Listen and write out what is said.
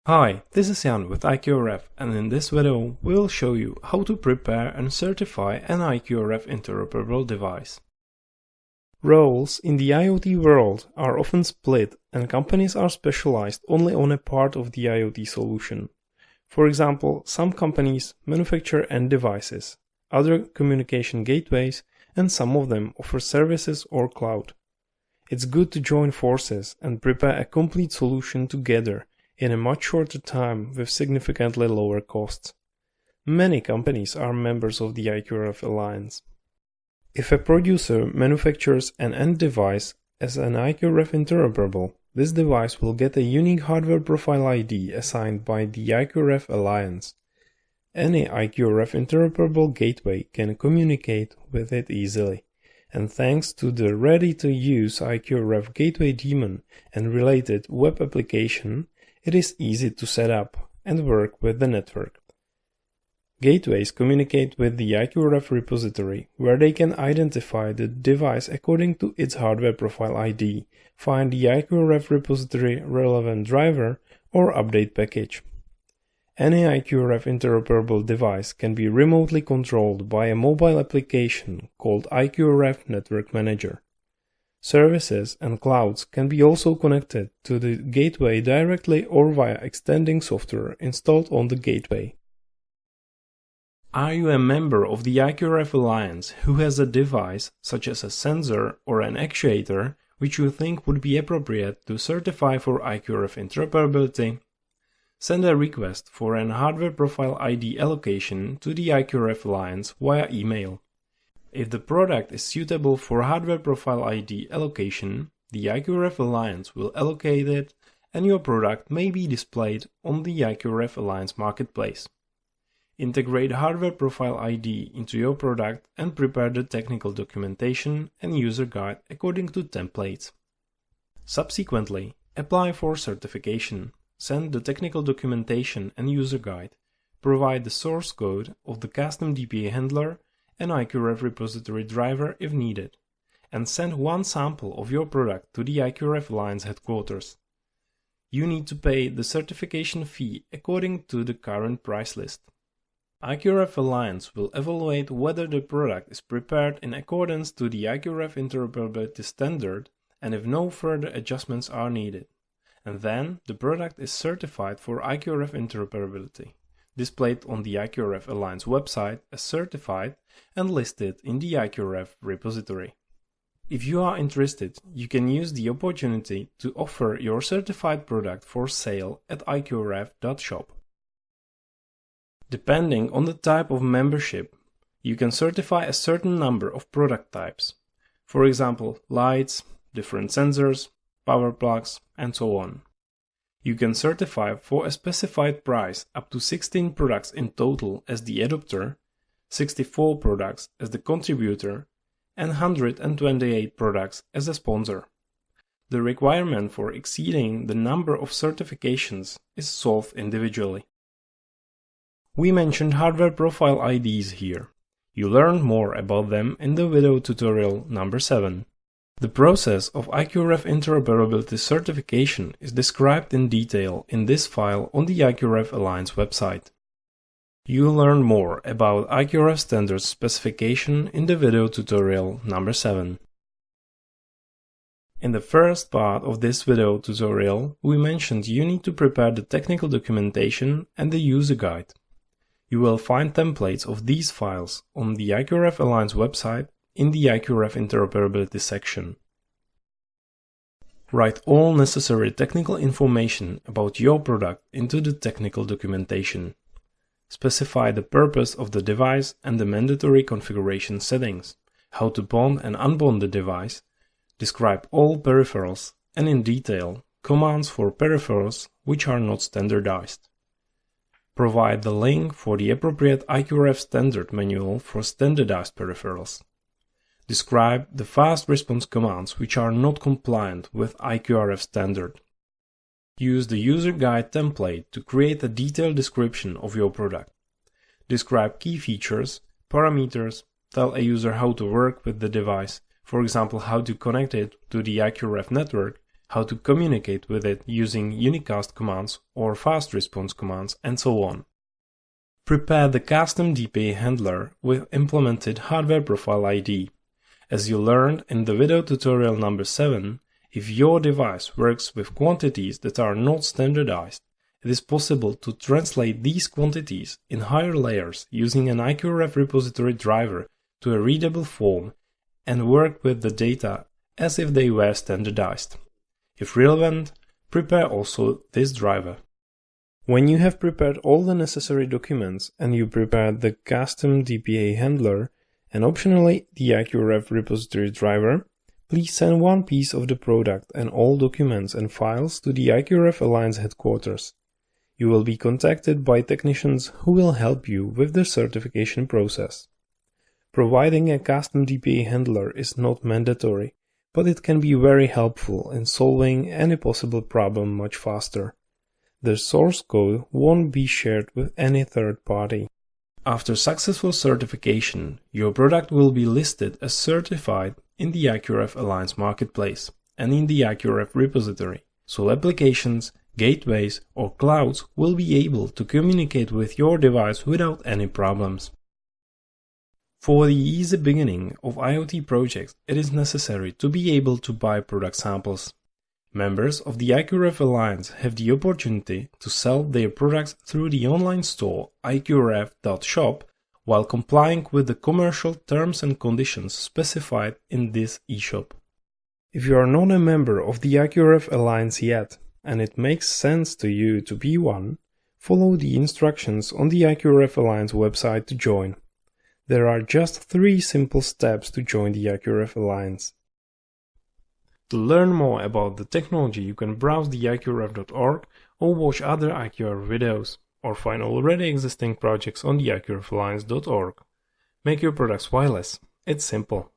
Hi, this is Jan with IQRF, and in this video we will show you how to prepare and certify an IQRF interoperable device. Roles in the IoT world are often split and companies are specialized only on a part of the IoT solution. For example, some companies manufacture end devices, other communication gateways, and some of them offer services or cloud. It's good to join forces and prepare a complete solution together in a much shorter time with significantly lower costs. Many companies are members of the IQRF Alliance. If a producer manufactures an end device as an IQRF interoperable, this device will get a unique hardware profile ID assigned by the IQRF Alliance. Any IQRF interoperable gateway can communicate with it easily, and thanks to the ready-to-use IQRF Gateway daemon and related web application, it is easy to set up and work with the network. Gateways communicate with the IQRF repository, where they can identify the device according to its hardware profile ID, find the IQRF repository relevant driver, or update package. Any IQRF interoperable device can be remotely controlled by a mobile application called IQRF Network Manager. Services and clouds can be also connected to the gateway directly or via extending software installed on the gateway. Are you a member of the IQRF Alliance who has a device, such as a sensor or an actuator, which you think would be appropriate to certify for IQRF interoperability? Send a request for an hardware profile ID allocation to the IQRF Alliance via email. If the product is suitable for hardware profile ID allocation, the IQRF Alliance will allocate it and your product may be displayed on the IQRF Alliance marketplace. Integrate hardware profile ID into your product and prepare the technical documentation and user guide according to templates. Subsequently, apply for certification, send the technical documentation and user guide, provide the source code of the custom DPA handler and IQRF repository driver if needed, and send one sample of your product to the IQRF Alliance headquarters. You need to pay the certification fee according to the current price list. IQRF Alliance will evaluate whether the product is prepared in accordance to the IQRF interoperability standard and if no further adjustments are needed. And then the product is certified for IQRF interoperability, displayed on the IQRF Alliance website as certified and listed in the IQRF repository. If you are interested, you can use the opportunity to offer your certified product for sale at iqrf.shop. Depending on the type of membership, you can certify a certain number of product types. For example, lights, different sensors, power plugs, and so on. You can certify for a specified price up to 16 products in total as the adopter, 64 products as the contributor, and 128 products as a sponsor. The requirement for exceeding the number of certifications is solved individually. We mentioned hardware profile IDs here. You learned more about them in the video tutorial number 7. The process of IQRF interoperability certification is described in detail in this file on the IQRF Alliance website. You'll learn more about IQRF standards specification in the video tutorial number 7. In the first part of this video tutorial, we mentioned you need to prepare the technical documentation and the user guide. You will find templates of these files on the IQRF Alliance website in the IQRF Interoperability section. Write all necessary technical information about your product into the technical documentation. Specify the purpose of the device and the mandatory configuration settings, how to bond and unbond the device, describe all peripherals, and in detail, commands for peripherals which are not standardized. Provide the link for the appropriate IQRF standard manual for standardized peripherals. Describe the fast response commands which are not compliant with IQRF standard. Use the user guide template to create a detailed description of your product. Describe key features, parameters, tell a user how to work with the device, for example how to connect it to the IQRF network, how to communicate with it using unicast commands or fast response commands, and so on. Prepare the custom DPA handler with implemented hardware profile ID. As you learned in the video tutorial number 7, if your device works with quantities that are not standardized, it is possible to translate these quantities in higher layers using an IQRF repository driver to a readable form and work with the data as if they were standardized. If relevant, prepare also this driver. When you have prepared all the necessary documents and you prepared the custom DPA handler and optionally the IQRF repository driver, please send one piece of the product and all documents and files to the IQRF Alliance headquarters. You will be contacted by technicians who will help you with the certification process. Providing a custom DPA handler is not mandatory, but it can be very helpful in solving any possible problem much faster. The source code won't be shared with any third party. After successful certification, your product will be listed as certified in the IQRF Alliance marketplace and in the IQRF repository, so applications, gateways or clouds will be able to communicate with your device without any problems. For the easy beginning of IoT projects, it is necessary to be able to buy product samples. Members of the IQRF Alliance have the opportunity to sell their products through the online store iqrf.shop while complying with the commercial terms and conditions specified in this eShop. If you are not a member of the IQRF Alliance yet, and it makes sense to you to be one, follow the instructions on the IQRF Alliance website to join. There are just 3 simple steps to join the IQRF Alliance. To learn more about the technology, you can browse the IQRF.org or watch other IQRF videos, or find already existing projects on the IQRFalliance.org. Make your products wireless. It's simple.